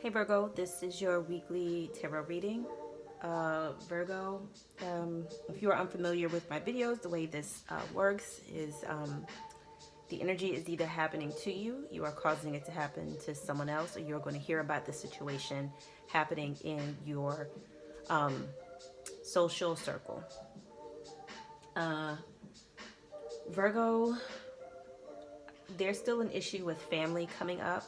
Hey Virgo, this is your weekly tarot reading. Virgo, if you are unfamiliar with my videos, the way this works is the energy is either happening to you, you are causing it to happen to someone else, or you're going to hear about the situation happening in your um, social circle. Uh, Virgo, there's still an issue with family coming up,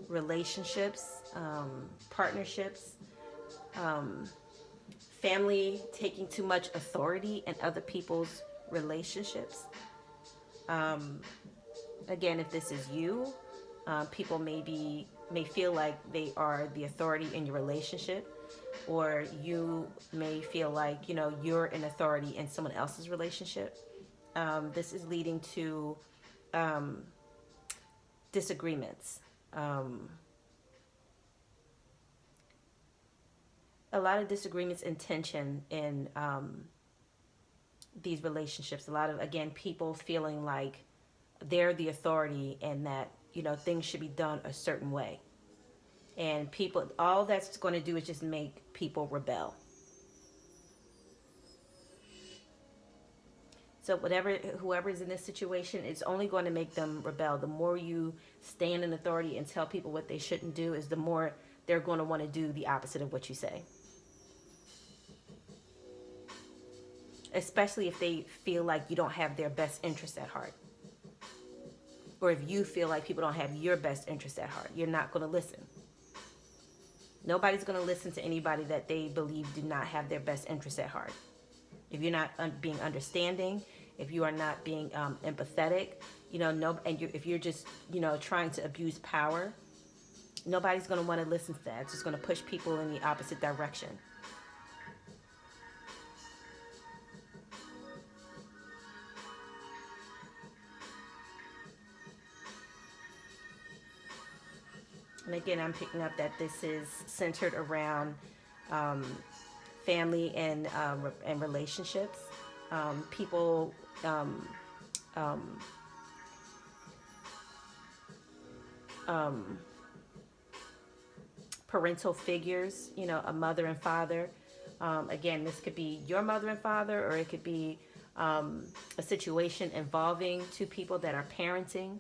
relationships, partnerships, um, family taking too much authority in other people's relationships. Um, Again, if this is you, people may feel like they are the authority in your relationship, or you may feel like you're an authority in someone else's relationship. This is leading to um, disagreements. Um, a lot of disagreements and tension in these relationships. A lot of, again, people feeling like they're the authority and that things should be done a certain way, and people, all that's going to do is just make people rebel. So whoever's in this situation, it's only going to make them rebel. The more you stand in authority and tell people what they shouldn't do, is the more they're going to want to do the opposite of what you say, especially if they feel like you don't have their best interest at heart, or if you feel like people don't have your best interest at heart. You're not going to listen. Nobody's going to listen to anybody that they believe do not have their best interest at heart. If you're not being understanding, if you are not being empathetic, if you're just trying to abuse power, nobody's going to want to listen to that. It's just going to push people in the opposite direction. And again, I'm picking up that this is centered around um, family and relationships. People um, um, parental figures, a mother and father. Again, this could be your mother and father, or it could be a situation involving two people that are parenting.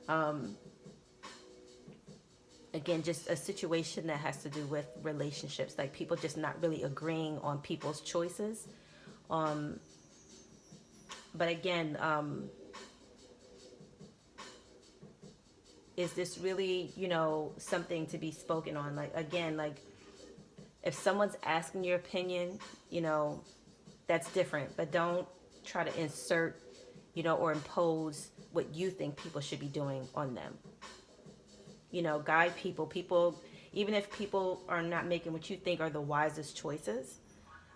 Um, Again, just a situation that has to do with relationships, like people just not really agreeing on people's choices. Um, but again, is this really, something to be spoken on? Like, again, like if someone's asking your opinion, that's different, but don't try to insert, or impose what you think people should be doing on them. Guide people, even if people are not making what you think are the wisest choices,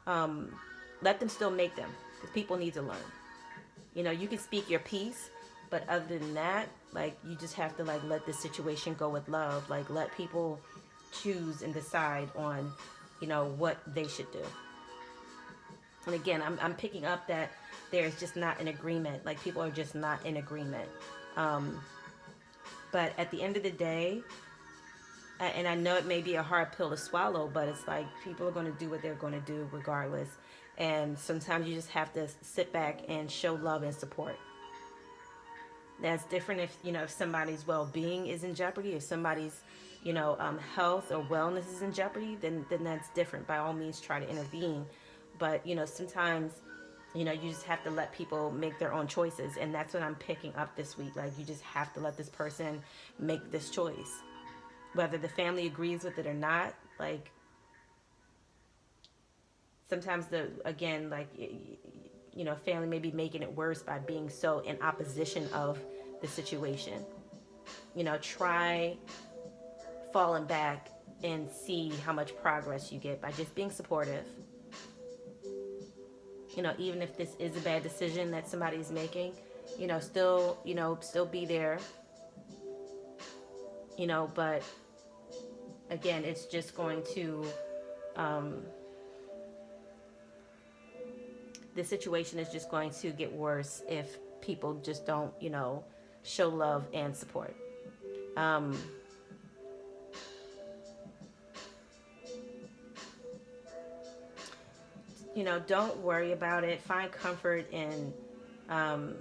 um, let them still make them, because people need to learn. You can speak your piece, but other than that, like, you just have to, like, let the situation go with love. Like, let people choose and decide on, what they should do. And again, I'm picking up that there's just not an agreement. Like, people are just not in agreement. But at the end of the day, and I know it may be a hard pill to swallow, but it's like people are going to do what they're going to do regardless. And sometimes you just have to sit back and show love and support. That's different if somebody's well-being is in jeopardy, if somebody's health or wellness is in jeopardy, then that's different. By all means, try to intervene. But sometimes you just have to let people make their own choices, and that's what I'm picking up this week. Like, you just have to let this person make this choice, whether the family agrees with it or not. Like, sometimes family may be making it worse by being so in opposition of the situation. Try falling back and see how much progress you get by just being supportive. Even if this is a bad decision that somebody's making, still be there. But again, it's just going to, the situation is just going to get worse if people just don't, show love and support. you know, don't worry about it. Find comfort um,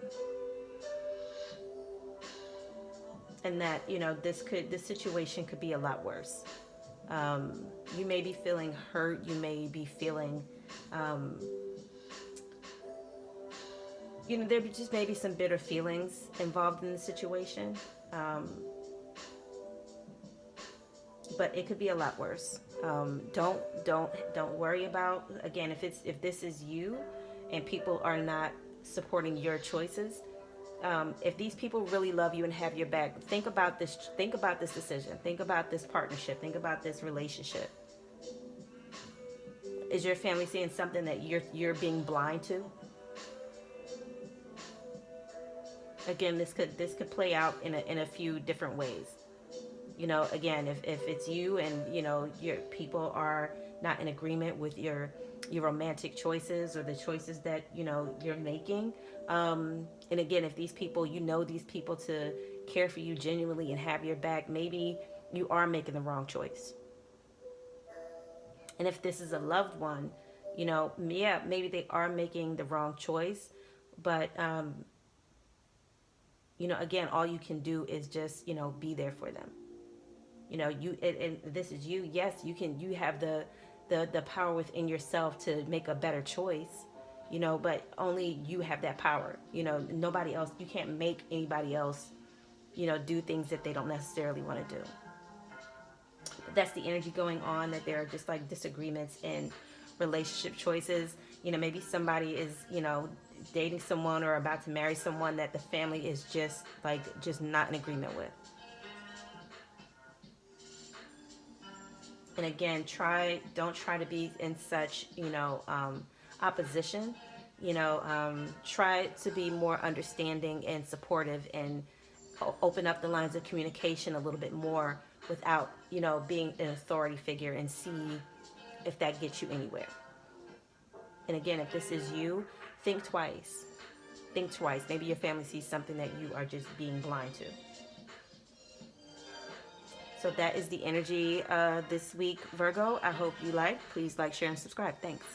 in that, you know, this situation could be a lot worse. You may be feeling hurt. You may be feeling, um, you know, there just may be some bitter feelings involved in the situation. Um, but it could be a lot worse. Don't worry about, again, if this is you and people are not supporting your choices. If these people really love you and have your back, think about this. Think about this decision. Think about this partnership. Think about this relationship. Is your family seeing something that you're being blind to? Again, this could play out in a few different ways. You know, again, if it's you and, you know, your people are not in agreement with your romantic choices or the choices that, you know, you're making. And again, if these people, you know, these people to care for you genuinely and have your back, maybe you are making the wrong choice. And if this is a loved one, you know, yeah, maybe they are making the wrong choice, but you know, again, all you can do is just, you know, be there for them. You know, and this is you. Yes, you have the power within yourself to make a better choice, you know, but only you have that power. You know, nobody else, you can't make anybody else, you know, do things that they don't necessarily want to do. That's the energy going on, that there are just like disagreements in relationship choices. You know, maybe somebody is, you know, dating someone or about to marry someone that the family is just not in agreement with. And again, don't try to be in such, you know, opposition. You know, try to be more understanding and supportive, and open up the lines of communication a little bit more without, you know, being an authority figure, and see if that gets you anywhere. And again, if this is you, think twice. Think twice. Maybe your family sees something that you are just being blind to. So that is the energy this week, Virgo. I hope you like. Please like, share, and subscribe. Thanks.